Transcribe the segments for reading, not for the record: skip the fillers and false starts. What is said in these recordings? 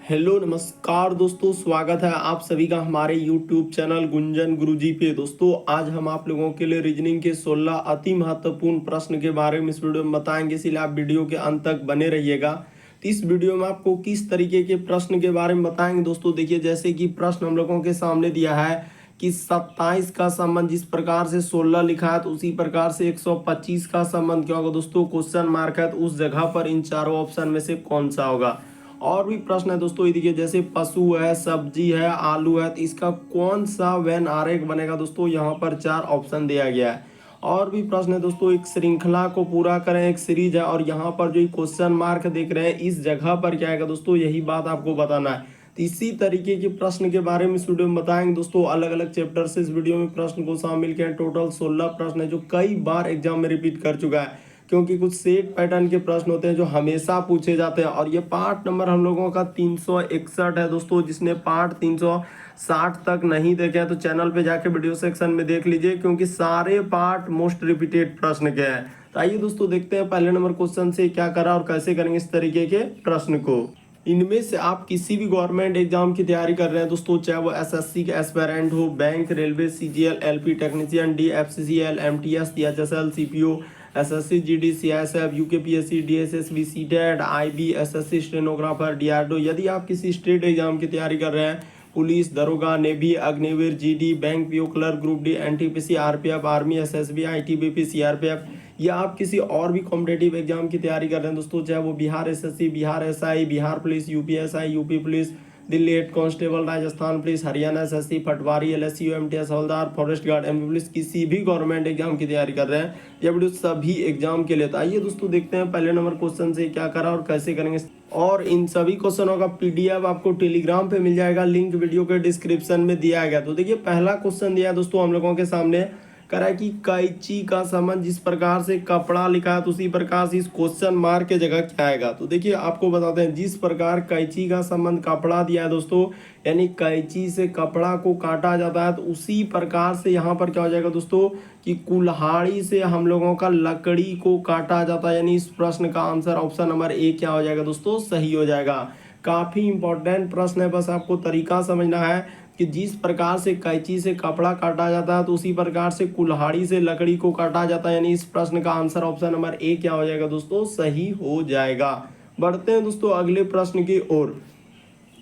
Hello नमस्कार दोस्तों, स्वागत है आप सभी का हमारे YouTube चैनल गुंजन गुरुजी पे। दोस्तों आज हम आप लोगों के लिए रीजनिंग के 16 अति महत्वपूर्ण प्रश्न के बारे में इस वीडियो में बताएंगे, इसलिए आप वीडियो के अंत तक बने रहिएगा। तो इस वीडियो में आपको किस तरीके के प्रश्न के बारे में बताएंगे दोस्तों। देखिए, जैसे कि प्रश्न हम लोगों के सामने दिया है कि 27 का संबंध जिस प्रकार से 16 लिखा है तो उसी प्रकार से 125 का संबंध क्या होगा दोस्तों। क्वेश्चन मार्क है, तो उस जगह पर इन चारों ऑप्शन में से कौन सा होगा। और भी प्रश्न है दोस्तों, ये देखिए, जैसे पशु है, सब्जी है, आलू है, तो इसका कौन सा वेन आरेख बनेगा दोस्तों। यहाँ पर 4 ऑप्शन दिया गया है। और भी प्रश्न है दोस्तों, एक श्रृंखला को पूरा करें, एक सीरीज है, और यहाँ पर जो क्वेश्चन मार्क देख रहे हैं इस जगह पर क्या आएगा दोस्तों, यही बात आपको बताना है। तो इसी तरीके के प्रश्न के बारे में इस वीडियो में बताएंगे दोस्तों। अलग अलग चैप्टर से इस वीडियो में प्रश्न को शामिल किया। टोटल 16 प्रश्न है जो कई बार एग्जाम में रिपीट कर चुका है, क्योंकि कुछ सेट पैटर्न के प्रश्न होते हैं जो हमेशा पूछे जाते हैं। और ये पार्ट नंबर हम लोगों का 361 है दोस्तों। जिसने पार्ट 360 तक नहीं देखे हैं तो चैनल पे जाके वीडियो सेक्शन में देख लीजिए, क्योंकि सारे पार्ट मोस्ट रिपीटेड प्रश्न के हैं। तो आइए दोस्तों देखते हैं पहले नंबर क्वेश्चन से क्या करा और कैसे करेंगे इस तरीके के प्रश्न को। इनमें से आप किसी भी गवर्नमेंट एग्जाम की तैयारी कर रहे हैं दोस्तों, चाहे वो एसएससी के एस्पायरेंट हो, bank, railway, CGL, LP technician, DFCCL, MTS, DHSL, CPO, SSC, GD, CISF, UKPSC, DSSB, CTET, IB, SSC stenographer, DRDO. यदि आप किसी स्टेट एग्जाम की तैयारी कर रहे हैं, पुलिस, दरोगा, navy, Agniveer, GD, bank PO clerk, group D, NTPC, RPF, army, SSB, ITBP, CRPF, या आप किसी और भी कॉम्पिटेटिव एग्जाम की तैयारी कर रहे हैं दोस्तों, चाहे वो Bihar SSC, Bihar SI, Bihar police, UPSI, UP police, Delhi head constable, Rajasthan police, Haryana SSC, patwari, LSC, MTS, havildar, forest guard, MP police, किसी भी गवर्नमेंट एग्जाम की तैयारी कर रहे हैं, ये वीडियो सभी एग्जाम के लिए। तो आइए दोस्तों देखते हैं पहले नंबर क्वेश्चन से क्या करा और कैसे करेंगे। और इन सभी क्वेश्चनों का पीडीएफ आपको टेलीग्राम पे मिल जाएगा, लिंक वीडियो के डिस्क्रिप्शन में दिया गया। तो देखिए, पहला क्वेश्चन दिया है दोस्तों हम लोगों के सामने, करा कि कैंची का संबंध जिस प्रकार से कपड़ा लिखा है तो उसी प्रकार से इस क्वेश्चन मार्क के जगह क्या आएगा। तो देखिए आपको बताते हैं, जिस प्रकार कैंची का संबंध कपड़ा दिया है दोस्तों, यानी कैंची से कपड़ा को काटा जाता है, तो उसी प्रकार से यहाँ पर क्या हो जाएगा दोस्तों कि कुल्हाड़ी से हम लोगों का लकड़ी को काटा जाता है। यानी इस प्रश्न का आंसर ऑप्शन नंबर ए क्या हो जाएगा दोस्तों, सही हो जाएगा। काफी इंपॉर्टेंट प्रश्न है, बस आपको तरीका समझना है कि जिस प्रकार से कैंची से कपड़ा काटा जाता है तो उसी प्रकार से कुल्हाड़ी से लकड़ी को काटा जाता है। यानी इस प्रश्न का आंसर ऑप्शन नंबर ए क्या हो जाएगा दोस्तों, सही हो जाएगा। बढ़ते हैं दोस्तों अगले प्रश्न की ओर।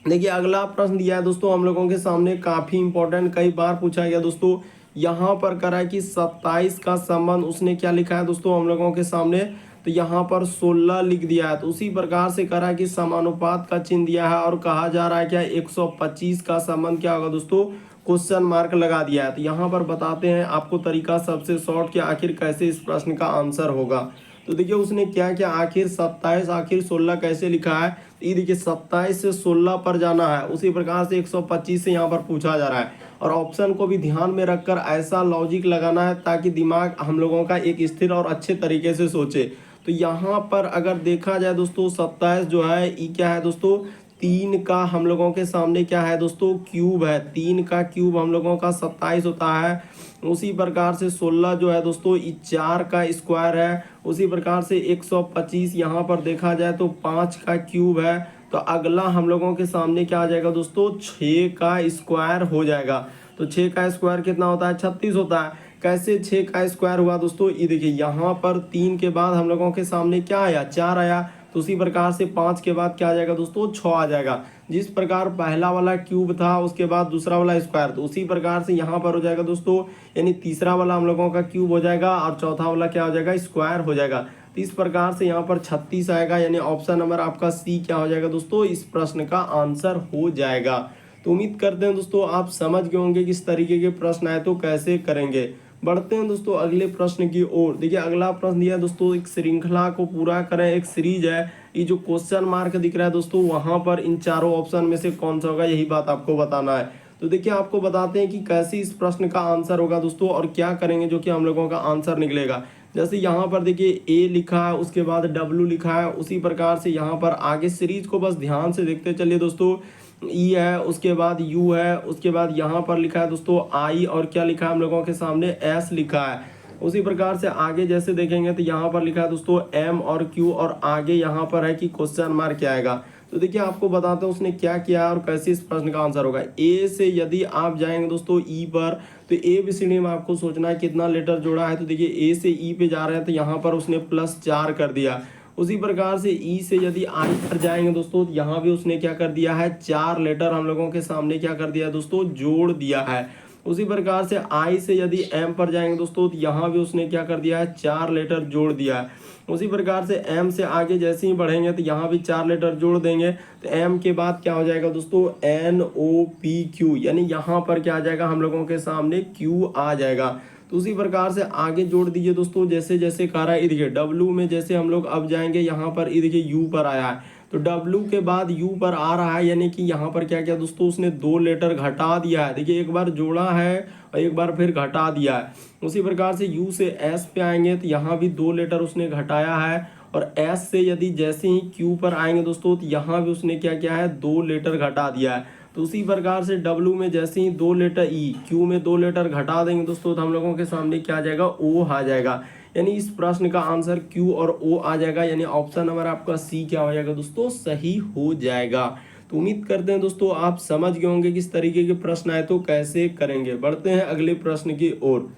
देखिए अगला प्रश्न दिया है दोस्तों हम लोगों के सामने, काफी इंपॉर्टेंट, कई बार पूछा गया दोस्तों। यहाँ पर करा है कि 27 का संबंध उसने क्या लिखा है दोस्तों हम लोगों के सामने, तो यहाँ पर 16 लिख दिया है। तो उसी प्रकार से करा है कि समानुपात का चिन्ह दिया है और कहा जा रहा है क्या 125 का संबंध क्या होगा दोस्तों, क्वेश्चन मार्क लगा दिया है। तो यहाँ पर बताते हैं आपको तरीका सबसे शॉर्ट कि आखिर कैसे इस प्रश्न का आंसर होगा। तो देखिए उसने क्या क्या, आखिर 27 आखिर 16 कैसे लिखा है। तो ये देखिए 27 से 16 पर जाना है, उसी प्रकार से 125 से यहाँ पर पूछा जा रहा है। और ऑप्शन को भी ध्यान में रखकर ऐसा लॉजिक लगाना है ताकि दिमाग हम लोगों का एक स्थिर और अच्छे तरीके से सोचे। तो यहाँ पर अगर देखा जाए दोस्तों 27 जो है ये क्या है दोस्तों, 3 का हम लोगों के सामने क्या है दोस्तों, क्यूब है। 3 का क्यूब हम लोगों का 27 होता है। उसी प्रकार से 16 जो है दोस्तों ये 4 का स्क्वायर है। उसी प्रकार से 125 यहाँ पर देखा जाए तो 5 का क्यूब है। तो अगला हम लोगों के सामने क्या आ जाएगा दोस्तों, 6 का स्क्वायर हो जाएगा। तो 6 का स्क्वायर कितना होता है, 36 होता है। कैसे 6 का स्क्वायर हुआ दोस्तों, ये देखिए यहाँ पर 3 के बाद हम लोगों के सामने क्या आया, 4 आया। तो उसी प्रकार से 5 के बाद क्या आ जाएगा दोस्तों, 6 आ जाएगा। जिस प्रकार पहला वाला क्यूब था उसके बाद दूसरा वाला स्क्वायर, तो उसी प्रकार से यहाँ पर हो जाएगा दोस्तों, यानी तीसरा वाला हम लोगों का क्यूब हो जाएगा और चौथा वाला क्या हो जाएगा, स्क्वायर हो जाएगा। तो इस प्रकार से यहाँ पर 36 आएगा। यानी ऑप्शन नंबर आपका सी क्या हो जाएगा दोस्तों, इस प्रश्न का आंसर हो जाएगा। तो उम्मीद करते हैं दोस्तों आप समझ गए होंगे किस तरीके के प्रश्न आए तो कैसे करेंगे। बढ़ते हैं दोस्तों अगले प्रश्न की ओर। देखिए अगला प्रश्न दिया है दोस्तों, एक श्रृंखला को पूरा करें, एक सीरीज है। ये जो क्वेश्चन मार्क दिख रहा है दोस्तों, वहां पर इन चारों ऑप्शन में से कौन सा होगा, यही बात आपको बताना है। तो देखिए आपको बताते हैं कि कैसे इस प्रश्न का आंसर होगा दोस्तों और क्या करेंगे जो कि हम लोगों का आंसर निकलेगा। जैसे यहाँ पर देखिए ए लिखा है, उसके बाद डब्ल्यू लिखा है। उसी प्रकार से यहाँ पर आगे सीरीज को बस ध्यान से देखते चलिए दोस्तों, ई है, उसके बाद यू है, उसके बाद यहाँ पर लिखा है दोस्तों आई, और क्या लिखा है हम लोगों के सामने, एस लिखा है। उसी प्रकार से आगे जैसे देखेंगे तो यहाँ पर लिखा है दोस्तों एम और क्यू, और आगे यहाँ पर है कि क्वेश्चन मार्क क्या आएगा। तो देखिए आपको बताते हैं उसने क्या किया और कैसे इस प्रश्न का आंसर होगा। ए से यदि आप जाएंगे दोस्तों ई पर, तो ABCD में आपको सोचना है कितना लेटर जोड़ा है। तो देखिए ए से ई पे जा रहे हैं तो यहाँ पर उसने +4 कर दिया। उसी प्रकार से ई से यदि आई पर जाएंगे दोस्तों, तो यहाँ भी उसने क्या कर दिया है, 4 लेटर हम लोगों के सामने क्या कर दिया है दोस्तों, जोड़ दिया है। उसी प्रकार से आई से यदि एम पर जाएंगे दोस्तों, तो यहाँ भी उसने क्या कर दिया है, 4 लेटर जोड़ दिया है। उसी प्रकार से एम से आगे जैसे ही बढ़ेंगे तो यहाँ भी 4 लेटर जोड़ देंगे, तो एम के बाद क्या हो जाएगा दोस्तों, NOPQ, यानी यहाँ पर क्या आ जाएगा, हम लोगों के सामने क्यू आ जाएगा। तो उसी प्रकार से आगे जोड़ दीजिए दोस्तों, जैसे जैसे कह रहा है, ये देखिए डब्ल्यू में जैसे हम लोग अब जाएंगे यहाँ पर, ये देखिए यू पर आया है, तो डब्ल्यू के बाद यू पर आ रहा है, यानी कि यहाँ पर क्या किया दोस्तों, उसने 2 लेटर घटा दिया है। देखिए एक बार जोड़ा है और एक बार फिर घटा दिया है। उसी प्रकार से यू से एस पे आएंगे तो यहाँ भी 2 लेटर उसने घटाया है, और एस से यदि जैसे ही क्यू पर आएंगे दोस्तों, तो यहाँ भी उसने क्या किया है, 2 लेटर घटा दिया है। तो उसी प्रकार से डब्ल्यू में जैसे ही 2 लेटर ई, क्यू में 2 लेटर घटा देंगे दोस्तों, तो हम लोगों के सामने क्या आ जाएगा, ओ आ जाएगा। यानी इस प्रश्न का आंसर क्यू और ओ आ जाएगा, यानी ऑप्शन नंबर आपका सी क्या हो जाएगा दोस्तों, सही हो जाएगा। तो उम्मीद करते हैं दोस्तों आप समझ गए होंगे किस तरीके के प्रश्न आए तो कैसे करेंगे। बढ़ते हैं अगले प्रश्न की ओर।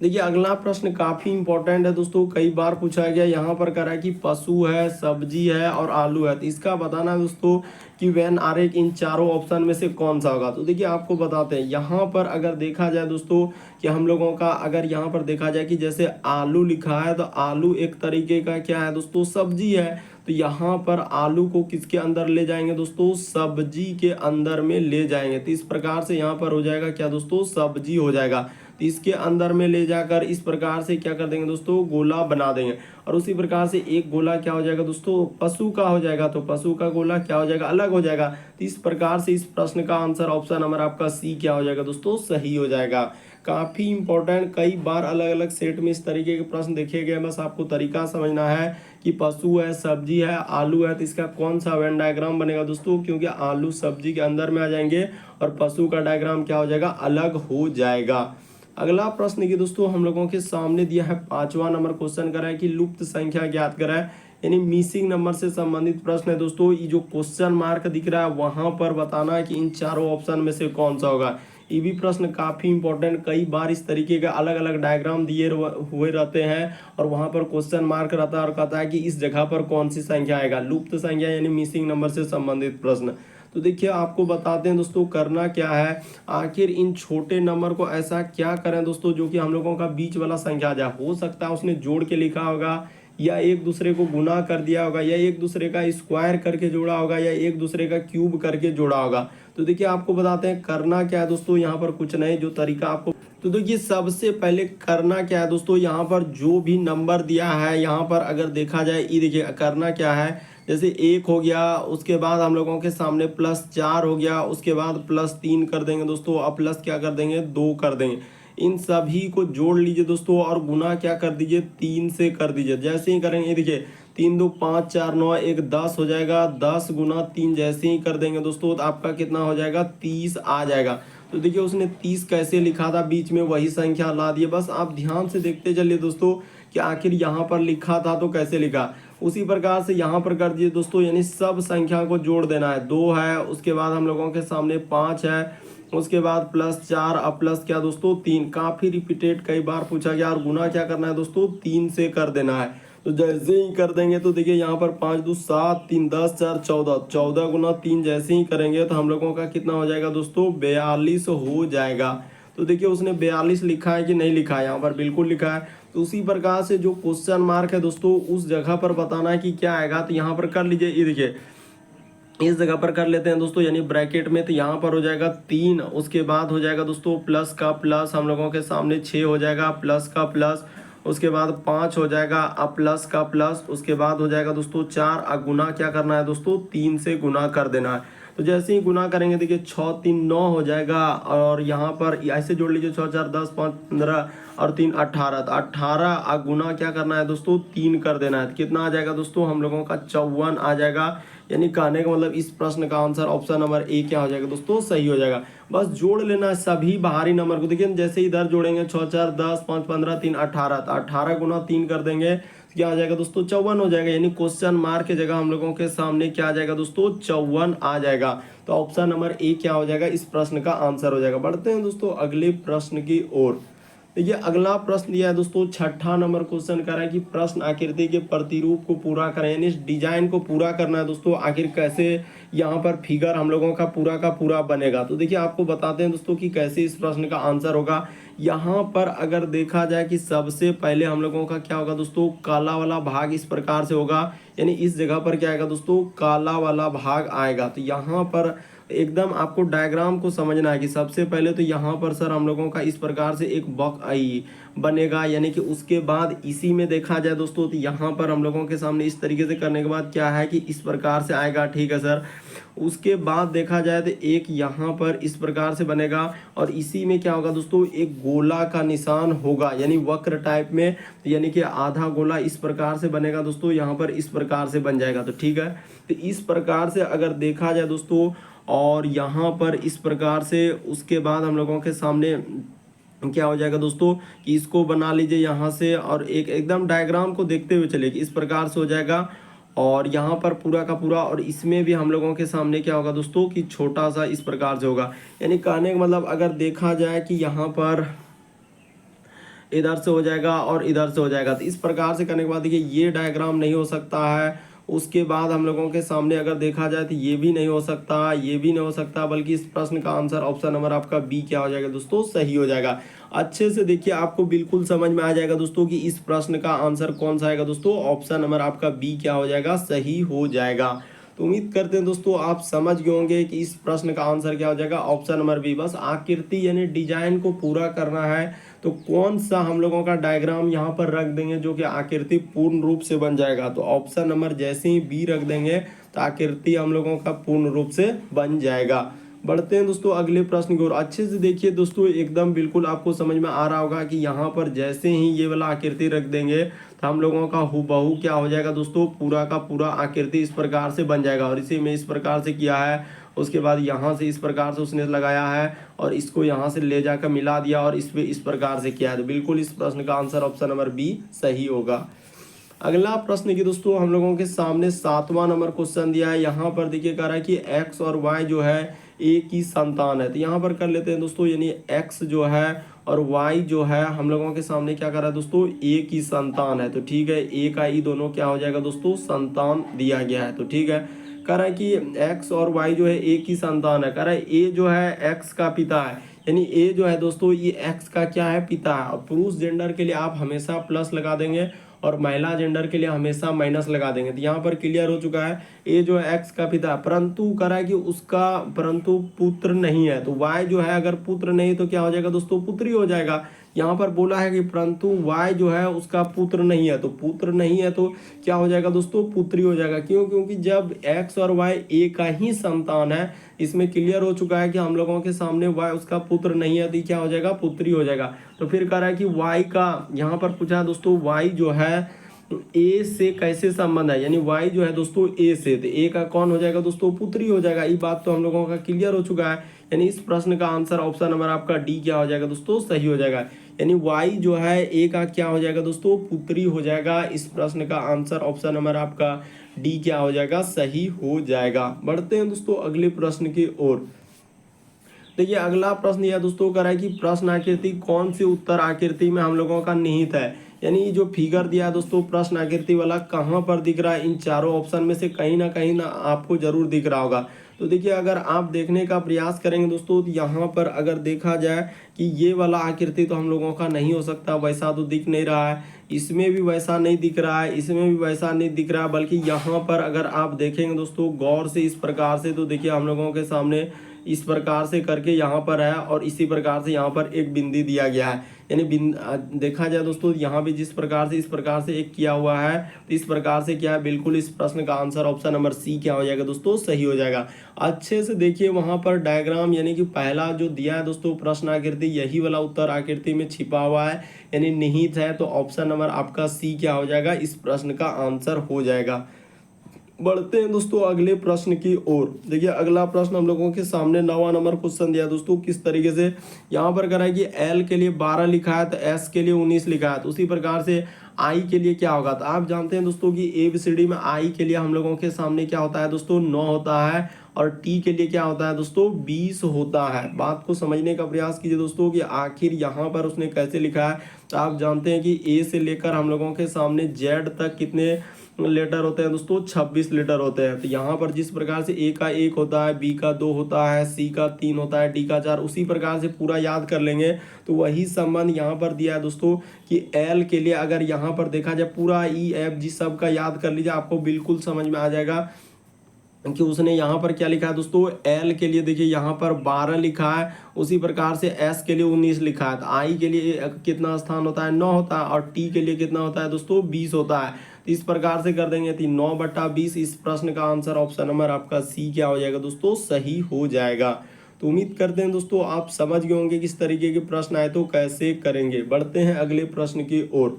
देखिए अगला प्रश्न काफी इंपॉर्टेंट है दोस्तों, कई बार पूछा गया। यहाँ पर कह रहा है कि पशु है, सब्जी है और आलू है, तो इसका बताना है दोस्तों कि व्हेन आर इन चारों ऑप्शन में से कौन सा होगा। तो देखिए आपको बताते हैं, यहाँ पर अगर देखा जाए दोस्तों कि हम लोगों का अगर यहाँ पर देखा जाए कि जैसे आलू लिखा है, तो आलू एक तरीके का क्या है दोस्तों, सब्जी है। तो यहाँ पर आलू को किसके अंदर ले जाएंगे दोस्तों, सब्जी के अंदर में ले जाएंगे। तो इस प्रकार से यहाँ पर हो जाएगा क्या दोस्तों, सब्जी हो जाएगा। तो इसके अंदर में ले जाकर इस प्रकार से क्या कर देंगे दोस्तों, गोला बना देंगे। और उसी प्रकार से एक गोला क्या हो जाएगा दोस्तों, पशु का हो जाएगा, तो पशु का गोला क्या हो जाएगा, अलग हो जाएगा। तो इस प्रकार से इस प्रश्न का आंसर ऑप्शन नंबर आपका सी क्या हो जाएगा दोस्तों, सही हो जाएगा। काफी इंपॉर्टेंट, कई बार अलग अलग सेट में इस तरीके के प्रश्न देखे गए। बस आपको तरीका समझना है कि पशु है, सब्जी है, आलू है, तो इसका कौन सा वेन डायग्राम बनेगा दोस्तों, क्योंकि आलू सब्जी के अंदर में आ जाएंगे और पशु का डायग्राम क्या हो जाएगा, अलग हो जाएगा। अगला प्रश्न की दोस्तों हम लोगों के सामने दिया है 5वां नंबर क्वेश्चन करा है कि लुप्त संख्या ज्ञात करा है, यानी मिसिंग नंबर से संबंधित प्रश्न है दोस्तों। ये जो क्वेश्चन मार्क दिख रहा है वहां पर बताना है कि इन चारों ऑप्शन में से कौन सा होगा। ये भी प्रश्न काफी इंपॉर्टेंट, कई बार इस तरीके का अलग अलग डायग्राम दिए हुए रहते हैं और वहां पर क्वेश्चन मार्क रहता है और कहता है कि इस जगह पर कौन सी संख्या आएगा, लुप्त संख्या यानी मिसिंग नंबर से संबंधित प्रश्न। तो देखिए आपको बताते हैं दोस्तों करना क्या है, आखिर इन छोटे नंबर को ऐसा क्या करें दोस्तों जो कि हम लोगों का बीच वाला संख्या आ जाए। हो सकता है उसने जोड़ के लिखा होगा, या एक दूसरे को गुना कर दिया होगा, या एक दूसरे का स्क्वायर करके जोड़ा होगा, या एक दूसरे का क्यूब करके जोड़ा होगा। तो देखिए आपको बताते हैं करना क्या है दोस्तों, यहाँ पर कुछ नहीं, जो तरीका आपको, तो देखिए सबसे पहले करना क्या है दोस्तों, यहाँ पर जो भी नंबर दिया है यहाँ पर अगर देखा जाए, ये देखिए करना क्या है, जैसे 1 हो गया, उसके बाद हम लोगों के सामने +4 हो गया, उसके बाद +3 कर देंगे दोस्तों, अब प्लस क्या कर देंगे, 2 कर देंगे। इन सभी को जोड़ लीजिए दोस्तों और गुना क्या कर दीजिए, 3 से कर दीजिए। जैसे ही करेंगे देखिए 3 2 5 4 9 1 10 हो जाएगा, 10 गुना 3 जैसे ही कर देंगे दोस्तों तो आपका कितना हो जाएगा, 30 आ जाएगा। तो देखिए उसने 30 कैसे लिखा था, बीच में वही संख्या ला दिए। बस आप ध्यान से देखते चलिए दोस्तों कि आखिर यहाँ पर लिखा था तो कैसे लिखा। उसी प्रकार से यहाँ पर कर दीजिए दोस्तों, यानी सब संख्या को जोड़ देना है। 2 है, उसके बाद हम लोगों के सामने 5 है, उसके बाद +4, अब प्लस क्या दोस्तों 3। काफी रिपीटेड कई बार पूछा गया। और गुना क्या करना है दोस्तों, 3 से कर देना है। तो जैसे ही कर देंगे तो देखिए यहाँ पर 5 2 7 3 10 4 14, 14 गुना 3 जैसे ही करेंगे तो हम लोगों का कितना हो जाएगा दोस्तों, 42 हो जाएगा। तो देखिए उसने 42 लिखा है कि नहीं लिखा है, यहाँ पर बिल्कुल लिखा है। तो उसी प्रकार से जो क्वेश्चन मार्क है दोस्तों उस जगह पर बताना है कि क्या आएगा। तो यहाँ पर कर लीजिए, ये देखिए इस जगह पर कर लेते हैं दोस्तों, यानी ब्रैकेट में। तो यहाँ पर हो जाएगा 3, उसके बाद हो जाएगा दोस्तों प्लस का प्लस, हम लोगों के सामने 6 हो जाएगा, प्लस का प्लस, उसके बाद 5 हो जाएगा, अब प्लस का प्लस, उसके बाद हो जाएगा दोस्तों 4, अब गुना क्या करना है दोस्तों, 3 से गुना कर देना है। तो जैसे ही गुना करेंगे देखिए 6 3 9 हो जाएगा, और यहाँ पर ऐसे जोड़ लीजिए 6 4 10 5 15 और 3 18। तो 18 अब गुना क्या करना है दोस्तों, 3 कर देना है। तो कितना आ जाएगा दोस्तों, हम लोगों का 54 आ जाएगा। यानी कहने का मतलब इस प्रश्न का आंसर ऑप्शन नंबर ए क्या हो जाएगा दोस्तों, सही हो जाएगा। बस जोड़ लेना है सभी बाहरी नंबर को। देखिए जैसे इधर जोड़ेंगे 6 4 10 5 15 3 18, तो 18 गुना 3 कर देंगे, क्या आ जाएगा दोस्तों 54 हो जाएगा, यानी क्वेश्चन मार्क की जगह हम लोगों के सामने क्या आ जाएगा दोस्तों 54 आ जाएगा। तो ऑप्शन नंबर ए क्या हो जाएगा, इस प्रश्न का आंसर हो जाएगा। बढ़ते हैं दोस्तों अगले प्रश्न की ओर। देखिए अगला प्रश्न दिया है दोस्तों, छठा नंबर क्वेश्चन कर रहा है कि प्रश्न आकृति के प्रतिरूप को पूरा करें, यानी इस डिजाइन को पूरा करना है दोस्तों। आखिर कैसे यहाँ पर फिगर हम लोगों का पूरा बनेगा। तो देखिए आपको बताते हैं दोस्तों कि कैसे इस प्रश्न का आंसर होगा। यहाँ पर अगर देखा जाए कि सबसे पहले हम लोगों का क्या होगा दोस्तों, काला वाला भाग इस प्रकार से होगा, यानी इस जगह पर क्या आएगा दोस्तों, काला वाला भाग आएगा। तो यहाँ पर एकदम आपको डायग्राम को समझना है कि सबसे पहले तो यहाँ पर सर हम लोगों का इस प्रकार से एक बॉक्स आई बनेगा, यानी कि उसके बाद इसी में देखा जाए दोस्तों तो यहाँ पर हम लोगों के सामने इस तरीके से करने के बाद क्या है कि इस प्रकार से आएगा, ठीक है सर। उसके बाद देखा जाए तो एक यहाँ पर इस प्रकार से बनेगा और इसी में क्या होगा दोस्तों, एक गोला का निशान होगा, यानी वक्र टाइप में, यानी कि आधा गोला इस प्रकार से बनेगा दोस्तों, यहाँ पर इस प्रकार से बन जाएगा। तो ठीक है, तो इस प्रकार से अगर देखा जाए दोस्तों और यहाँ पर इस प्रकार से, उसके बाद हम लोगों के सामने क्या हो जाएगा दोस्तों कि इसको बना लीजिए यहाँ से और एक एकदम डायग्राम को देखते हुए चलिए, इस प्रकार से हो जाएगा और यहाँ पर पूरा का पूरा, और इसमें भी हम लोगों के सामने क्या होगा दोस्तों कि छोटा सा इस प्रकार से होगा। यानी कहने का मतलब अगर देखा जाए कि यहाँ पर इधर से हो जाएगा और इधर से हो जाएगा, तो इस प्रकार से करने के बाद देखिए ये डायग्राम नहीं हो सकता है। उसके बाद हम लोगों के सामने अगर देखा जाए तो ये भी नहीं हो सकता, ये भी नहीं हो सकता, बल्कि इस प्रश्न का आंसर ऑप्शन नंबर आपका बी क्या हो जाएगा दोस्तों, सही हो जाएगा। अच्छे से देखिए आपको बिल्कुल समझ में आ जाएगा दोस्तों कि इस प्रश्न का आंसर कौन सा आएगा दोस्तों, ऑप्शन नंबर आपका बी क्या हो जाएगा, सही हो जाएगा। तो उम्मीद करते हैं दोस्तों आप समझ गए होंगे कि इस प्रश्न का आंसर क्या हो जाएगा, ऑप्शन नंबर बी। बस आकृति यानी डिजाइन को पूरा करना है, तो कौन सा हम लोगों का डायग्राम यहाँ पर रख देंगे जो कि आकृति पूर्ण रूप से बन जाएगा। तो ऑप्शन नंबर जैसे ही बी रख देंगे तो आकृति हम लोगों का पूर्ण रूप से बन जाएगा। बढ़ते हैं दोस्तों अगले प्रश्न की ओर। अच्छे से देखिए दोस्तों, एकदम बिल्कुल आपको समझ में आ रहा होगा कि यहाँ पर जैसे ही ये वाला आकृति रख देंगे तो हम लोगों का हूबहू क्या हो जाएगा दोस्तों, पूरा का पूरा आकृति इस प्रकार से बन जाएगा। और इसी में इस प्रकार से किया है, उसके बाद यहाँ से इस प्रकार से उसने लगाया है और इसको यहाँ से ले जाकर मिला दिया और इस पे इस प्रकार से किया है। तो बिल्कुल इस प्रश्न का आंसर ऑप्शन नंबर बी सही होगा। अगला प्रश्न की दोस्तों हम लोगों के सामने 7वां नंबर क्वेश्चन दिया है। यहाँ पर देखिए कह रहा है कि एक्स और वाई जो है एक ही संतान है। तो यहाँ पर कर लेते हैं दोस्तों, यानी एक्स जो है और वाई जो है हम लोगों के सामने क्या कर रहा है दोस्तों, एक ही संतान है। तो ठीक है, ए का ई दोनों क्या हो जाएगा दोस्तों, संतान दिया गया है। तो ठीक है, कह रहा है कि एक्स और वाई जो है एक ही संतान है। कह रहा है ए जो है एक्स का पिता है, यानी ए जो है दोस्तों ये एक्स का क्या है, पिता है। और पुरुष जेंडर के लिए आप हमेशा प्लस लगा देंगे और महिला जेंडर के लिए हमेशा माइनस लगा देंगे। तो यहाँ पर क्लियर हो चुका है, ए जो है एक्स का पिता, परंतु कह रहा है कि उसका परंतु पुत्र नहीं है। तो वाई जो है अगर पुत्र नहीं तो क्या हो जाएगा दोस्तों, पुत्री हो जाएगा। यहाँ पर बोला है कि परंतु वाई जो है उसका पुत्र नहीं है, तो पुत्र नहीं है तो क्या हो जाएगा दोस्तों, पुत्री हो जाएगा। क्यों, क्योंकि जब एक्स और वाई ए का ही संतान है, इसमें क्लियर हो चुका है कि हम लोगों के सामने वाई उसका पुत्र नहीं है, तो क्या हो जाएगा, पुत्री हो जाएगा। तो फिर कह रहा है कि वाई का, यहाँ पर पूछा दोस्तों वाई जो है ए से कैसे संबंध है, यानी वाई जो है दोस्तों ए से, तो ए का कौन हो जाएगा दोस्तों, पुत्री हो जाएगा। ये बात तो हम लोगों का क्लियर हो चुका है, यानी इस प्रश्न का आंसर ऑप्शन नंबर आपका डी क्या हो जाएगा दोस्तों, सही हो जाएगा। यानी वाई जो है ए का क्या हो जाएगा दोस्तों, पुत्री हो जाएगा। इस प्रश्न का आंसर ऑप्शन नंबर आपका डी क्या हो जाएगा, सही हो जाएगा। बढ़ते हैं दोस्तों अगले प्रश्न की ओर। देखिए अगला प्रश्न यह दोस्तों कर रहा है कि प्रश्न आकृति कौन सी उत्तर आकृति में हम लोगों का निहित है, यानी जो फिगर दिया है दोस्तों प्रश्न आकृति वाला कहाँ पर दिख रहा है, इन चारों ऑप्शन में से कहीं ना आपको जरूर दिख रहा होगा। तो देखिए अगर आप देखने का प्रयास करेंगे दोस्तों तो यहाँ पर अगर देखा जाए कि ये वाला आकृति तो हम लोगों का नहीं हो सकता, वैसा तो दिख नहीं रहा है, इसमें भी वैसा नहीं दिख रहा है, इसमें भी वैसा नहीं दिख रहा है, बल्कि यहाँ पर अगर आप देखेंगे दोस्तों गौर से इस प्रकार से, तो देखिए हम लोगों के सामने इस प्रकार से करके यहाँ पर है और इसी प्रकार से यहाँ पर एक बिंदी दिया गया है। यानी देखा जाए दोस्तों यहाँ भी जिस प्रकार से इस प्रकार से एक किया हुआ है, तो इस प्रकार से क्या है, बिल्कुल इस प्रश्न का आंसर ऑप्शन नंबर सी क्या हो जाएगा दोस्तों, सही हो जाएगा। अच्छे से देखिए वहाँ पर डायग्राम, यानी कि पहला जो दिया है दोस्तों प्रश्न आकृति, यही वाला उत्तर आकृति में छिपा हुआ है, यानी निहित है। तो ऑप्शन नंबर आपका सी क्या हो जाएगा, इस प्रश्न का आंसर हो जाएगा। बढ़ते हैं दोस्तों अगले प्रश्न की ओर। देखिए अगला प्रश्न हम लोगों के सामने 9वां नंबर क्वेश्चन दिया दोस्तों, किस तरीके से यहाँ पर करा है कि एल के लिए 12 लिखा है तो एस के लिए 19 लिखा है। तो उसी प्रकार से आई के लिए क्या होगा, तो आप जानते हैं दोस्तों कि ABCD में आई के लिए हम लोगों के सामने क्या होता है दोस्तों 9 होता है, और टी के लिए क्या होता है दोस्तों 20 होता है। बात को समझने का प्रयास कीजिए दोस्तों कि आखिर यहाँ पर उसने कैसे लिखा है। तो आप जानते हैं कि ए से लेकर हम लोगों के सामने जेड तक कितने लेटर होते हैं दोस्तों 26 लेटर होते हैं। तो यहाँ पर जिस प्रकार से ए का 1 होता है, बी का 2 होता है, सी का 3 होता है, डी का 4, उसी प्रकार से पूरा याद कर लेंगे। तो वही संबंध यहाँ पर दिया है दोस्तों कि एल के लिए अगर यहाँ पर देखा जाए पूरा EFG सब का याद कर लीजिए, आपको बिल्कुल समझ में आ जाएगा कि उसने यहाँ पर क्या लिखा है दोस्तों। एल के लिए देखिए यहाँ पर 12 लिखा है, उसी प्रकार से एस के लिए 19 लिखा है। तो आई के लिए कितना स्थान होता है 9 होता है, और टी के लिए कितना होता है दोस्तों 20 होता है। तो इस प्रकार से कर देंगे तो 9/20। इस प्रश्न का आंसर ऑप्शन नंबर आपका सी क्या हो जाएगा दोस्तों, सही हो जाएगा। तो उम्मीद करते हैं दोस्तों आप समझ गए होंगे किस तरीके के प्रश्न आए तो कैसे करेंगे। बढ़ते हैं अगले प्रश्न की ओर।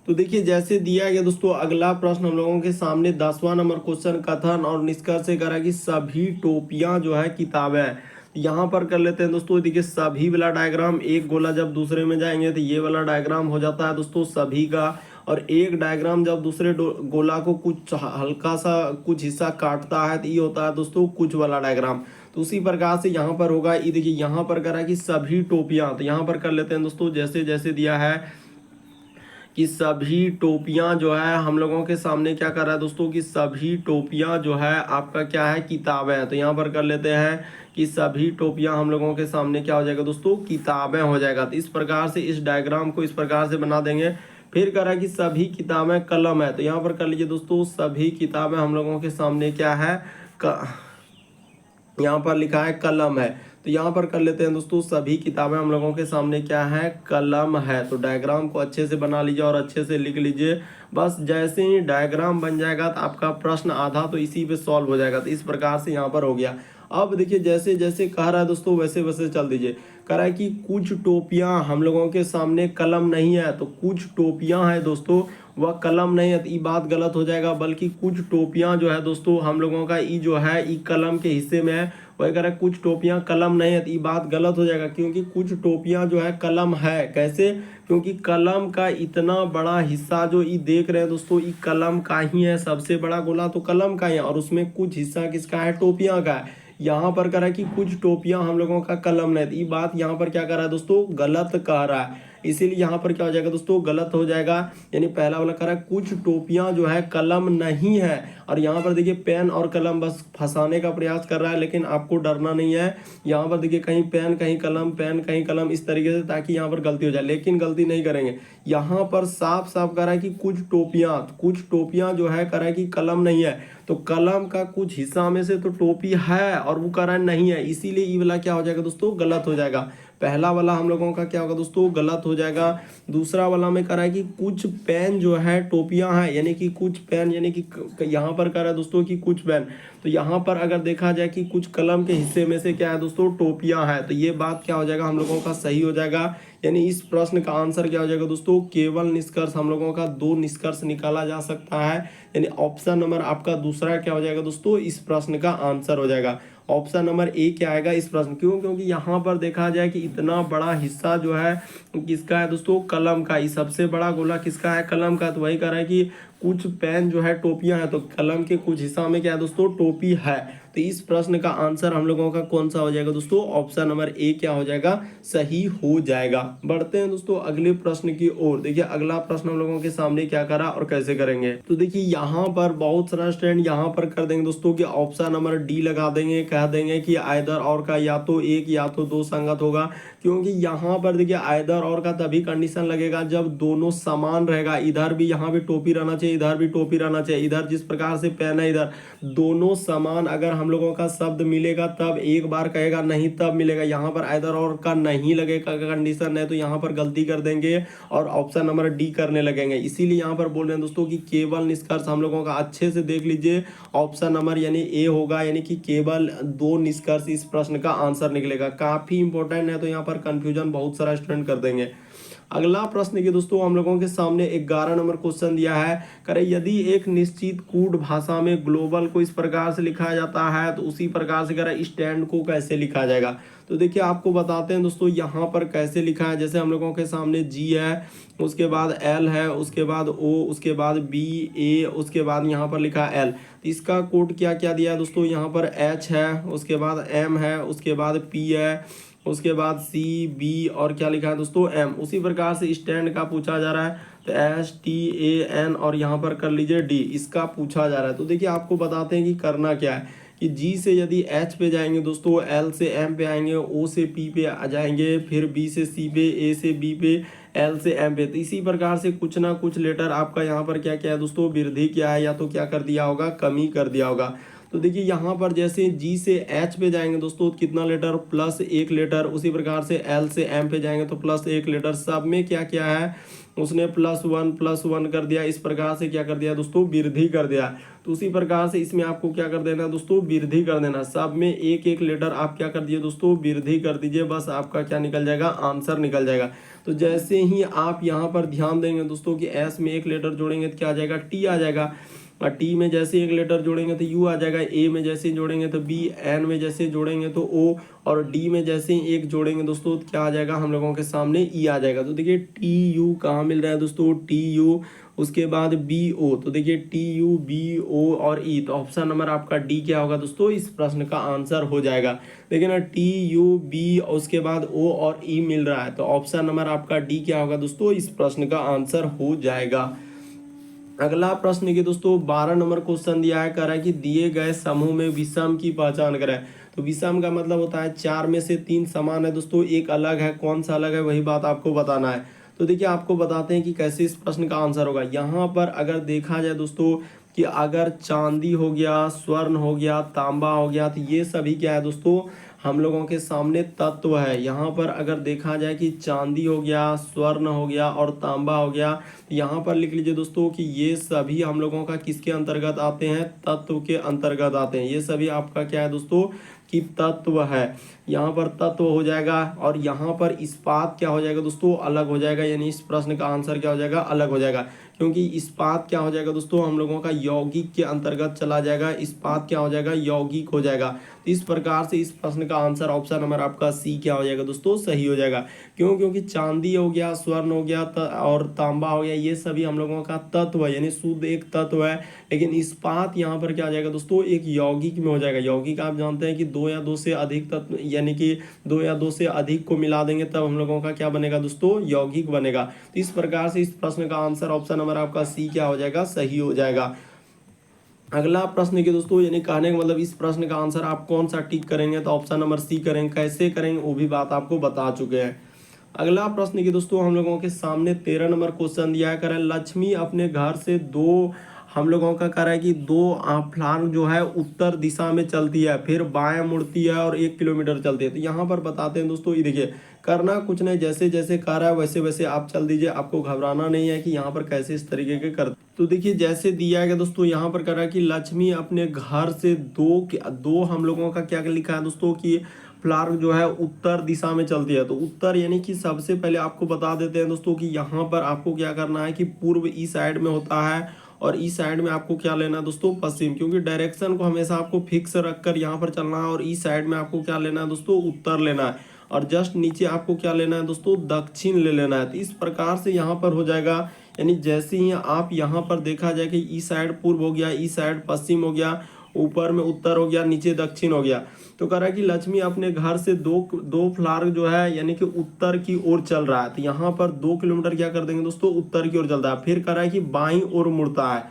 तो देखिए जैसे दिया गया दोस्तों अगला प्रश्न हम लोगों के सामने 10वां नंबर क्वेश्चन, कथन और निष्कर्ष से करा कि सभी टोपियां जो है किताबें हैं। यहाँ पर कर लेते हैं दोस्तों, देखिए सभी वाला डायग्राम, एक गोला जब दूसरे में जाएंगे तो ये वाला डायग्राम हो जाता है दोस्तों सभी का, और एक डायग्राम जब दूसरे गोला को कुछ हल्का सा कुछ हिस्सा काटता है तो ये होता है दोस्तों कुछ वाला डायग्राम। तो उसी प्रकार से यहाँ पर होगा, ये देखिए यहाँ पर करा कि सभी टोपियां, तो यहाँ पर कर लेते हैं दोस्तों जैसे जैसे दिया है कि सभी टोपियां जो है हम लोगों के सामने क्या कर रहा है दोस्तों कि सभी टोपियां जो है आपका क्या है किताबें हैं। तो यहाँ पर कर लेते हैं कि सभी टोपियां हम लोगों के सामने क्या हो जाएगा दोस्तों किताबें हो जाएगा। तो इस प्रकार से इस डायग्राम को इस प्रकार से बना देंगे। फिर कह रहा है कि सभी किताबें कलम है, तो यहाँ पर कर लीजिए दोस्तों सभी किताबें हम लोगों के सामने क्या है यहाँ पर लिखा है कलम है। तो यहाँ पर कर लेते हैं दोस्तों सभी किताबें हम लोगों के सामने क्या है कलम है। तो डायग्राम को अच्छे से बना लीजिए और अच्छे से लिख लीजिए। बस जैसे ही डायग्राम बन जाएगा तो आपका प्रश्न आधा तो इसी पे सॉल्व हो जाएगा। तो इस प्रकार से यहाँ पर हो गया। अब देखिए जैसे जैसे कह रहा है दोस्तों वैसे वैसे चल दीजिए। कह रहा है कि कुछ टोपियां हम लोगों के सामने कलम नहीं है, तो कुछ टोपियां हैं दोस्तों वह कलम नहीं है, तो ये बात गलत हो जाएगा। बल्कि कुछ टोपियां जो है दोस्तों हम लोगों का ई जो है ई कलम के हिस्से में है, वही कह रहा है कुछ टोपियां कलम नहीं है, तो ये बात गलत हो जाएगा। क्योंकि कुछ टोपियां जो है कलम है, कैसे, क्योंकि कलम का इतना बड़ा हिस्सा जो ये देख रहे हैं दोस्तों ये कलम का ही है, सबसे बड़ा गोला तो कलम का ही है, और उसमें कुछ हिस्सा किसका है टोपियां का है। यहाँ पर कह रहा है कि कुछ टोपियां हम लोगों का कलम नहीं, तो ये बात यहाँ पर क्या कर रहा है दोस्तों गलत कह रहा है। इसीलिए यहाँ पर क्या हो जाएगा दोस्तों गलत हो जाएगा। यानी पहला वाला कह रहा है कुछ टोपियां जो है कलम नहीं है, और यहाँ पर देखिए पेन और कलम बस फंसाने का प्रयास कर रहा है, लेकिन आपको डरना नहीं है। यहाँ पर देखिए कहीं पेन कहीं कलम, पेन कहीं कलम, इस तरीके से, ताकि यहाँ पर गलती हो जाए, लेकिन गलती नहीं करेंगे। यहाँ पर साफ साफ कह रहा है कि कुछ टोपियां जो है कह रहा है कि कलम नहीं है, तो कलम का कुछ हिस्सा में से तो टोपी है और वो कह रहा है नहीं है, इसीलिए ये वाला क्या हो जाएगा दोस्तों गलत हो जाएगा। पहला वाला हम लोगों का क्या होगा दोस्तों गलत हो जाएगा। दूसरा वाला में कह रहा है कि कुछ पेन जो है टोपियां हैं, यानी कि कुछ पेन, यानी कि यहाँ पर कह रहा है दोस्तों कि कुछ पेन, तो यहाँ पर अगर देखा जाए कि कुछ कलम के हिस्से में से क्या है दोस्तों टोपियां हैं, तो ये बात क्या हो जाएगा हम लोगों का सही हो जाएगा। यानी इस प्रश्न का आंसर क्या हो जाएगा दोस्तों केवल निष्कर्ष, हम लोगों का 2 निष्कर्ष निकाला जा सकता है। यानी ऑप्शन नंबर आपका दूसरा क्या हो जाएगा दोस्तों इस प्रश्न का आंसर हो जाएगा। ऑप्शन नंबर ए क्या आएगा इस प्रश्न, क्यों, क्योंकि यहाँ पर देखा जाए कि इतना बड़ा हिस्सा जो है किसका है दोस्तों कलम का, ये सबसे बड़ा गोला किसका है कलम का। तो वही कह रहा है कि कुछ पेन जो है टोपियां हैं, तो कलम के कुछ हिस्सा में क्या है दोस्तों टोपी है। तो इस प्रश्न का आंसर हम लोगों का कौन सा हो जाएगा दोस्तों ऑप्शन नंबर ए क्या हो जाएगा सही हो जाएगा। बढ़ते हैं दोस्तों अगले प्रश्न की ओर। देखिए अगला प्रश्न हम लोगों के सामने क्या करा और कैसे करेंगे। तो देखिए यहाँ पर बहुत सारा स्टूडेंट यहाँ पर कर देंगे दोस्तों कि ऑप्शन नंबर डी लगा देंगे, कह देंगे कि आइदर और का या तो 1 या तो 2 संगत होगा। क्योंकि यहाँ पर देखिए आइदर और का तभी कंडीशन लगेगा जब दोनों समान रहेगा, इधर भी यहाँ भी टोपी रहना चाहिए, इधर भी टोपी रहना चाहिए, इधर जिस प्रकार से पेन है इधर दोनों समान अगर हम लोगों का शब्द मिलेगा तब एक बार कहेगा, नहीं तब मिलेगा। यहाँ पर आइदर और का नहीं लगेगा कंडीशन है, तो यहाँ पर गलती कर देंगे और ऑप्शन नंबर डी करने लगेंगे। इसीलिए यहाँ पर बोल रहे हैं दोस्तों कि केवल निष्कर्ष हम लोगों का अच्छे से देख लीजिए ऑप्शन नंबर यानी ए होगा, यानी कि केवल 2 निष्कर्ष इस प्रश्न का आंसर निकलेगा। काफी इंपॉर्टेंट है, तो यहाँ पर कंफ्यूजन बहुत सारा स्टूडेंट कर देंगे। अगला प्रश्न के दोस्तों हम लोगों के सामने 11 नंबर क्वेश्चन दिया है। करें यदि एक निश्चित कूट भाषा में ग्लोबल को इस प्रकार से लिखा जाता है तो उसी प्रकार से करें स्टैंड को कैसे लिखा जाएगा। तो देखिए आपको बताते हैं दोस्तों यहाँ पर कैसे लिखा है। जैसे हम लोगों के सामने जी है, उसके बाद एल है, उसके बाद ओ, उसके बाद बी, ए, उसके बाद यहाँ पर लिखा है एल। तो इसका कोड क्या क्या दिया है दोस्तों, यहाँ पर एच है, उसके बाद एम है, उसके बाद पी है, उसके बाद सी, बी और क्या लिखा है दोस्तों एम। उसी प्रकार से स्टैंड का पूछा जा रहा है तो एस टी ए एन और यहाँ पर कर लीजिए डी, इसका पूछा जा रहा है। तो देखिए आपको बताते हैं कि करना क्या है कि जी से यदि एच पे जाएंगे दोस्तों, एल से एम पे आएंगे, ओ से पी पे आ जाएंगे, फिर बी से सी पे, ए से बी पे, एल से एम पे। तो इसी प्रकार से कुछ ना कुछ लेटर आपका यहाँ पर क्या क्या है दोस्तों, वृद्धि क्या है या तो क्या कर दिया होगा, कमी कर दिया होगा। तो देखिए यहाँ पर जैसे जी से एच पे जाएंगे दोस्तों कितना लेटर, प्लस एक लेटर। उसी प्रकार से एल से एम पे जाएंगे तो प्लस एक लेटर। सब में क्या क्या है, उसने प्लस वन कर दिया। इस प्रकार से क्या कर दिया दोस्तों, वृद्धि कर दिया। तो उसी प्रकार से इसमें आपको क्या कर देना दोस्तों, वृद्धि कर देना। सब में एक एक लेटर आप क्या कर दिए दोस्तों, वृद्धि कर दीजिए। बस आपका क्या निकल जाएगा, आंसर निकल जाएगा। तो जैसे ही आप यहाँ पर ध्यान देंगे दोस्तों कि एस में एक लेटर जोड़ेंगे तो क्या आ जाएगा, टी आ जाएगा। और टी में जैसे एक लेटर जोड़ेंगे तो यू आ जाएगा, ए में जैसे जोड़ेंगे तो बी, एन में जैसे जोड़ेंगे तो ओ, और डी में जैसे ही एक जोड़ेंगे दोस्तों तो क्या आ जाएगा हम लोगों के सामने, ई आ जाएगा। तो देखिए टी यू कहाँ मिल रहा है दोस्तों, टी यू, उसके बाद बी ओ। तो देखिए टी यू, बी ओ और ई। तो ऑप्शन नंबर आपका डी क्या होगा दोस्तों, इस प्रश्न का आंसर हो जाएगा। देखिए ना टी यू बी उसके बाद ओ और ई मिल रहा है, तो ऑप्शन नंबर आपका डी क्या होगा दोस्तों, इस प्रश्न का आंसर हो जाएगा। अगला प्रश्न के दोस्तों 12 नंबर क्वेश्चन दिया है, कह रहा है कि दिए गए समूह में विषम की पहचान करें। तो विषम का मतलब होता है 4 में से 3 समान है दोस्तों, एक अलग है, कौन सा अलग है वही बात आपको बताना है। तो देखिए आपको बताते हैं कि कैसे इस प्रश्न का आंसर होगा। यहाँ पर अगर देखा जाए दोस्तों कि अगर चांदी हो गया, स्वर्ण हो गया, तांबा हो गया, तो ये सभी क्या है दोस्तों, हम लोगों के सामने तत्व है। यहाँ पर अगर देखा जाए कि चांदी हो गया, स्वर्ण हो गया और तांबा हो गया, तो यहाँ पर लिख लीजिए दोस्तों कि ये सभी हम लोगों का किसके अंतर्गत आते हैं, तत्व के अंतर्गत आते हैं। ये सभी आपका क्या है दोस्तों कि तत्व है। यहाँ पर तत्व हो जाएगा और यहाँ पर इस्पात क्या हो जाएगा दोस्तों, अलग हो जाएगा। यानी इस प्रश्न का आंसर क्या हो जाएगा, अलग हो जाएगा। क्योंकि इस्पात क्या हो जाएगा दोस्तों, हम लोगों का यौगिक के अंतर्गत चला जाएगा। इस्पात क्या हो जाएगा, यौगिक हो जाएगा। तो इस प्रकार से इस प्रश्न का आंसर ऑप्शन नंबर आपका सी क्या हो जाएगा दोस्तों, सही हो जाएगा। क्यों, क्योंकि चांदी हो गया, स्वर्ण हो गया और तांबा हो गया, ये सभी हम लोगों का तत्व है, यानी शुद्ध एक तत्व है। लेकिन इस्पात यहाँ पर क्या आ जाएगा दोस्तों, एक यौगिक में हो जाएगा। यौगिक आप जानते हैं कि 2 या 2 से अधिक तत्व, यानी कि 2 या 2 से अधिक को मिला देंगे तब हम लोगों का क्या बनेगा दोस्तों, यौगिक बनेगा। तो इस प्रकार से इस प्रश्न का आंसर ऑप्शन नंबर आपका सी क्या हो जाएगा, सही हो जाएगा। अगला प्रश्न के दोस्तों, यानी कहने का मतलब इस प्रश्न का आंसर आप कौन सा टिक करेंगे, तो ऑप्शन नंबर सी करेंगे। कैसे करेंगे वो भी बात आपको बता चुके हैं। अगला प्रश्न के दोस्तों हम लोगों के सामने 13 नंबर क्वेश्चन दिया है, करें लक्ष्मी अपने घर से हम लोगों का कह रहा है कि 2 फलांग जो है उत्तर दिशा में चलती है, फिर बाएं मुड़ती है और 1 किलोमीटर चलती है। तो यहाँ पर बताते हैं दोस्तों, ये देखिए करना कुछ नहीं, जैसे जैसे कह रहा है वैसे वैसे आप चल दीजिए। आपको घबराना नहीं है कि यहाँ पर कैसे इस तरीके के कर। तो देखिए जैसे दिया गया दोस्तों, यहाँ पर कह रहा है कि लक्ष्मी अपने घर से दो हम लोगों का क्या लिखा है दोस्तों कि फ्लार्ग जो है उत्तर दिशा में चलती है। तो उत्तर यानी कि सबसे पहले आपको बता देते हैं दोस्तों कि यहाँ पर आपको क्या करना है कि पूर्व ई साइड में होता है और ई साइड में आपको क्या लेना है दोस्तों, पश्चिम। क्योंकि डायरेक्शन को हमेशा आपको फिक्स रखकर यहाँ पर चलना है। और ई साइड में आपको क्या लेना है दोस्तों, उत्तर लेना है। और जस्ट नीचे आपको क्या लेना है दोस्तों, दक्षिण ले लेना है। तो इस प्रकार से यहाँ पर हो जाएगा। यानी जैसे ही आप यहाँ पर देखा जाए कि ई साइड पूर्व हो गया, ई साइड पश्चिम हो गया, ऊपर में उत्तर हो गया, नीचे दक्षिण हो गया। तो कह रहा है कि लक्ष्मी अपने घर से दो फ्लार्ग जो है यानी कि उत्तर की ओर चल रहा है। तो यहाँ पर 2 किलोमीटर क्या कर देंगे दोस्तों, उत्तर की ओर चलता है। फिर कह रहा है कि बाईं ओर मुड़ता है।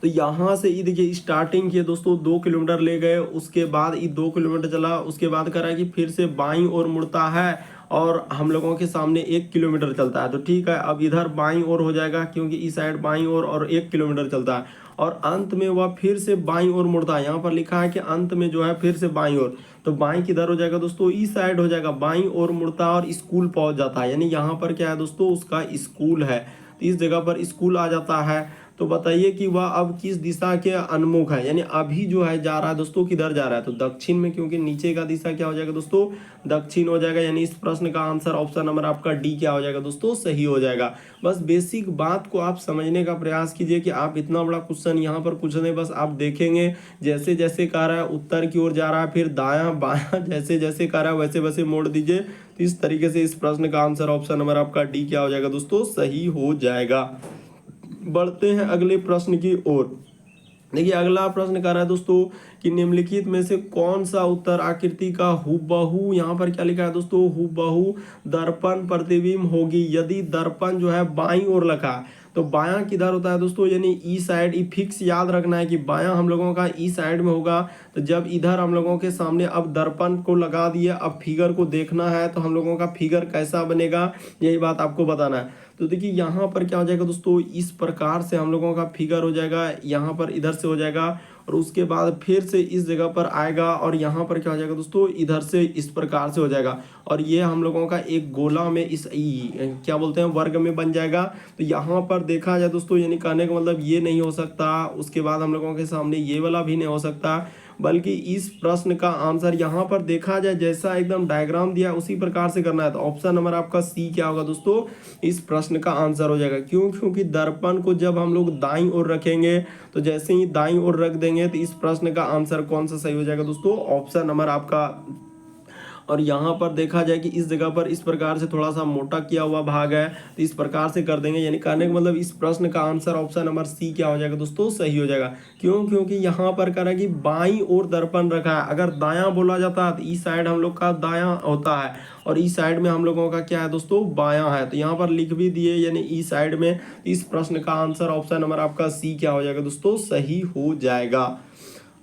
तो यहाँ से ये देखिए स्टार्टिंग किए दोस्तों, 2 किलोमीटर ले गए, उसके बाद ये 2 किलोमीटर चला, उसके बाद कह रहा है कि फिर से बाईं ओर मुड़ता है और हम लोगों के सामने 1 किलोमीटर चलता है। तो ठीक है, अब इधर बाईं ओर हो जाएगा क्योंकि इस साइड बाईं ओर और 1 किलोमीटर चलता है। और अंत में वह फिर से बाईं ओर मुड़ता है। यहाँ पर लिखा है कि अंत में जो है फिर से बाईं ओर। तो बाईं किधर हो जाएगा दोस्तों, इस साइड हो जाएगा, बाईं ओर मुड़ता है और स्कूल पहुंच जाता है। यानी यहाँ पर क्या है दोस्तों, उसका स्कूल है। तो इस जगह पर स्कूल आ जाता है। तो बताइए कि वह अब किस दिशा के उन्मुख है, यानी अभी जो है जा रहा है दोस्तों किधर जा रहा है, तो दक्षिण में, क्योंकि नीचे का दिशा क्या हो जाएगा दोस्तों, दक्षिण हो जाएगा। यानी इस प्रश्न का आंसर ऑप्शन नंबर आपका डी क्या हो जाएगा दोस्तों, सही हो जाएगा। बस बेसिक बात को आप समझने का प्रयास कीजिए कि आप इतना बड़ा क्वेश्चन यहाँ पर कुछ नहीं, बस आप देखेंगे जैसे जैसे कह रहा है उत्तर की ओर जा रहा है, फिर दायां बायां जैसे जैसे कह रहा है वैसे वैसे मोड़ दीजिए। तो इस तरीके से इस प्रश्न का आंसर ऑप्शन नंबर आपका डी क्या हो जाएगा दोस्तों, सही हो जाएगा। बढ़ते हैं अगले प्रश्न की ओर। देखिए अगला प्रश्न कर रहा है दोस्तों कि निम्नलिखित में से कौन सा उत्तर आकृति का हूबहू, यहाँ पर क्या लिखा है दोस्तों, हूबहू दर्पण प्रतिबिंब होगी यदि दर्पण जो है बाईं ओर रखा है। तो बायां किधर होता है दोस्तों, यानी ई साइड। ई फिक्स याद रखना है कि बायां हम लोगों का ई साइड में होगा। तो जब इधर हम लोगों के सामने अब दर्पण को लगा दिए, अब फिगर को देखना है तो हम लोगों का फिगर कैसा बनेगा, यही बात आपको बताना है। तो देखिए यहाँ पर क्या हो जाएगा दोस्तों, इस प्रकार से हम लोगों का फिगर हो जाएगा, यहाँ पर इधर से हो जाएगा और उसके बाद फिर से इस जगह पर आएगा और यहाँ पर क्या हो जाएगा दोस्तों, इधर से इस प्रकार से हो जाएगा और ये हम लोगों का एक गोला में इस क्या बोलते हैं वर्ग में बन जाएगा। तो यहाँ पर देखा जाए दोस्तों, यानी कहने का मतलब ये नहीं हो सकता, उसके बाद हम लोगों के सामने ये वाला भी नहीं हो सकता, बल्कि इस प्रश्न का आंसर यहाँ पर देखा जाए जैसा एकदम डायग्राम दिया उसी प्रकार से करना है। तो ऑप्शन नंबर आपका सी क्या होगा दोस्तों, इस प्रश्न का आंसर हो जाएगा। क्यों, क्योंकि दर्पण को जब हम लोग दाईं ओर रखेंगे तो जैसे ही दाईं ओर रख देंगे तो इस प्रश्न का आंसर कौन सा सही हो जाएगा दोस्तों, ऑप्शन नंबर आपका। और यहाँ पर देखा जाए कि इस जगह पर इस प्रकार से थोड़ा सा मोटा किया हुआ भाग है, तो इस प्रकार से कर देंगे, यानी कहने का मतलब इस प्रश्न का आंसर ऑप्शन नंबर सी क्या हो जाएगा दोस्तों, सही हो जाएगा। क्यों, क्योंकि यहाँ पर कह रहा है कि बाईं ओर दर्पण रखा है। अगर दायां बोला जाता है तो इस साइड हम लोग का दायां होता है और इस साइड में हम लोगों का क्या है दोस्तों, बायां है। तो यहाँ पर लिख भी दिए यानी इस साइड में, इस प्रश्न का आंसर ऑप्शन नंबर आपका सी क्या हो जाएगा दोस्तों, सही हो जाएगा।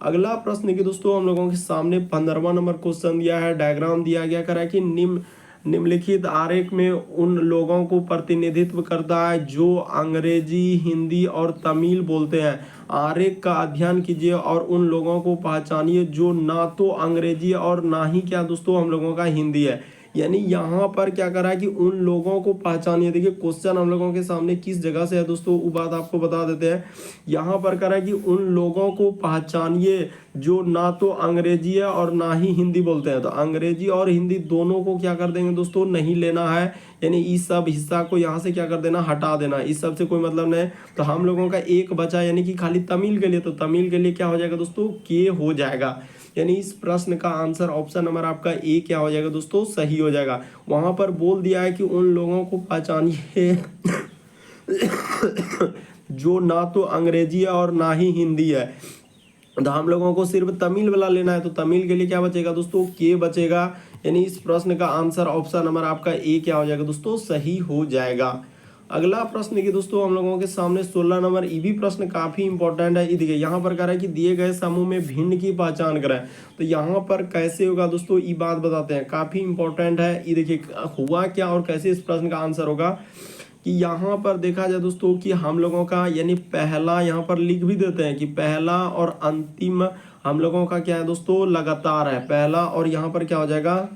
अगला प्रश्न की दोस्तों हम लोगों के सामने 15वां नंबर क्वेश्चन दिया है, डायग्राम दिया गया, करा कि निम्नलिखित आरेख में उन लोगों को प्रतिनिधित्व करता है जो अंग्रेजी, हिंदी और तमिल बोलते हैं। आरेख का अध्ययन कीजिए और उन लोगों को पहचानिए जो ना तो अंग्रेजी और ना ही क्या दोस्तों हम लोगों का हिंदी है। यानी यहाँ पर क्या करा है कि उन लोगों को पहचानिए। देखिए क्वेश्चन हम लोगों के सामने किस जगह से है दोस्तों, वो बात आपको बता देते हैं। यहाँ पर करा है कि उन लोगों को पहचानिए जो ना तो अंग्रेजी है और ना ही हिंदी बोलते हैं। तो अंग्रेजी और हिंदी दोनों को क्या कर देंगे दोस्तों, नहीं लेना है, यानी इस सब हिस्सा को यहाँ से क्या कर देना, हटा देना, इस सब से कोई मतलब नहीं। तो हम लोगों का एक बचा यानी कि खाली तमिल के लिए, तो तमिल के लिए क्या हो जाएगा दोस्तों, के हो जाएगा। यानी इस प्रश्न का आंसर ऑप्शन नंबर आपका ए क्या हो जाएगा दोस्तों, सही हो जाएगा। वहां पर बोल दिया है कि उन लोगों को पहचानिए जो ना तो अंग्रेजी है और ना ही हिंदी है। तो हम लोगों को सिर्फ तमिल वाला लेना है, तो तमिल के लिए क्या बचेगा दोस्तों, के बचेगा। यानी इस प्रश्न का आंसर ऑप्शन नंबर आपका ए क्या हो जाएगा दोस्तों, सही हो जाएगा। अगला प्रश्न की दोस्तों हम लोगों के सामने 16 नंबर, ये भी प्रश्न काफी इंपॉर्टेंट है। ये देखिए यहाँ पर कह रहा है कि दिए गए समूह में भिन्न की पहचान करें। तो यहाँ पर कैसे होगा दोस्तों, ये बात बताते हैं, काफी इंपॉर्टेंट है। ये देखिए हुआ क्या और कैसे इस प्रश्न का आंसर होगा कि यहाँ पर देखा जाए दोस्तों कि हम लोगों का यानी पहला, यहाँ पर लिख भी देते हैं कि पहला और अंतिम हम लोगों का क्या है दोस्तों, लगातार है पहला, और यहाँ पर क्या हो जाएगा,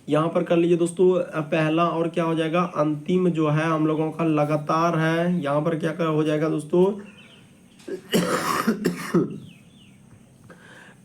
यहाँ पर कर लीजिए दोस्तों पहला और क्या हो जाएगा, अंतिम जो है हम लोगों का लगातार है। यहाँ पर क्या हो जाएगा दोस्तों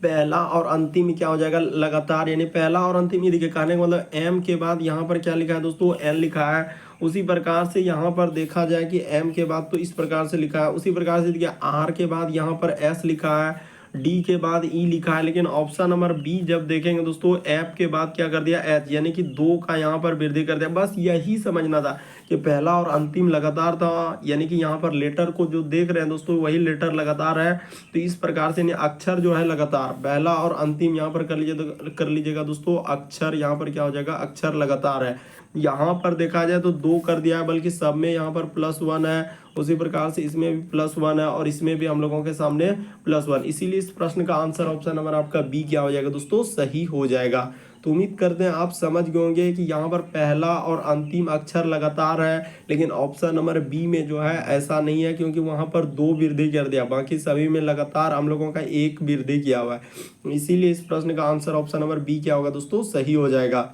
पहला और अंतिम क्या हो जाएगा, लगातार, यानी पहला और अंतिम। ये देखिए कहने का मतलब एम के बाद यहाँ पर क्या लिखा है दोस्तों, एन लिखा है। उसी प्रकार से यहाँ पर देखा जाए कि एम के बाद तो इस प्रकार से लिखा है, उसी प्रकार से देखिए आर के बाद यहाँ पर एस लिखा है, डी के बाद ई लिखा है। लेकिन ऑप्शन नंबर बी जब देखेंगे दोस्तों, एफ के बाद क्या कर दिया, एच, यानी कि 2 का यहाँ पर वृद्धि कर दिया। बस यही समझना था कि पहला और अंतिम लगातार था, यानी कि यहाँ पर लेटर को जो देख रहे हैं दोस्तों वही लेटर लगातार है। तो इस प्रकार से अक्षर जो है लगातार, पहला और अंतिम यहाँ पर कर लीजिएगा दोस्तों, अक्षर यहाँ पर क्या हो जाएगा, अक्षर लगातार है। यहाँ पर देखा जाए तो 2 कर दिया है, बल्कि सब में यहाँ पर +1 है, उसी प्रकार से इसमें भी +1 है और इसमें भी हम लोगों के सामने +1। इसीलिए इस प्रश्न का आंसर ऑप्शन नंबर आपका बी क्या हो जाएगा दोस्तों, सही हो जाएगा। तो उम्मीद करते हैं आप समझ गए होंगे कि यहाँ पर पहला और अंतिम अक्षर लगातार है, लेकिन ऑप्शन नंबर बी में जो है ऐसा नहीं है, क्योंकि वहाँ पर 2 वृद्धि कर दिया, बाकी सभी में लगातार हम लोगों का 1 वृद्धि किया हुआ है। इसीलिए इस प्रश्न का आंसर ऑप्शन नंबर बी क्या होगा दोस्तों, सही हो जाएगा।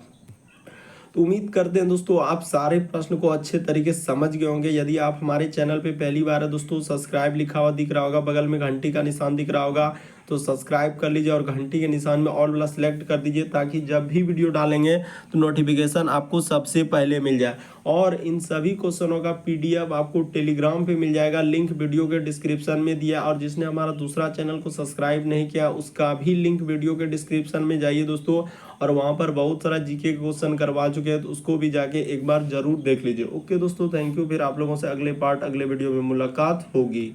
तो उम्मीद करते हैं दोस्तों आप सारे प्रश्न को अच्छे तरीके से समझ गए होंगे। यदि आप हमारे चैनल पे पहली बार है दोस्तों, सब्सक्राइब लिखा हुआ दिख रहा होगा, बगल में घंटी का निशान दिख रहा होगा, तो सब्सक्राइब कर लीजिए और घंटी के निशान में ऑल वाला सेलेक्ट कर दीजिए, ताकि जब भी वीडियो डालेंगे तो नोटिफिकेशन आपको सबसे पहले मिल जाए। और इन सभी क्वेश्चनों का पीडीएफ आपको टेलीग्राम पे मिल जाएगा, लिंक वीडियो के डिस्क्रिप्शन में दिया। और जिसने हमारा दूसरा चैनल को सब्सक्राइब नहीं किया उसका भी लिंक वीडियो के डिस्क्रिप्शन में जाइए दोस्तों, और वहाँ पर बहुत सारा जीके के क्वेश्चन करवा चुके हैं, तो उसको भी जाके एक बार जरूर देख लीजिए। ओके दोस्तों, थैंक यू। फिर आप लोगों से अगले वीडियो में मुलाकात होगी।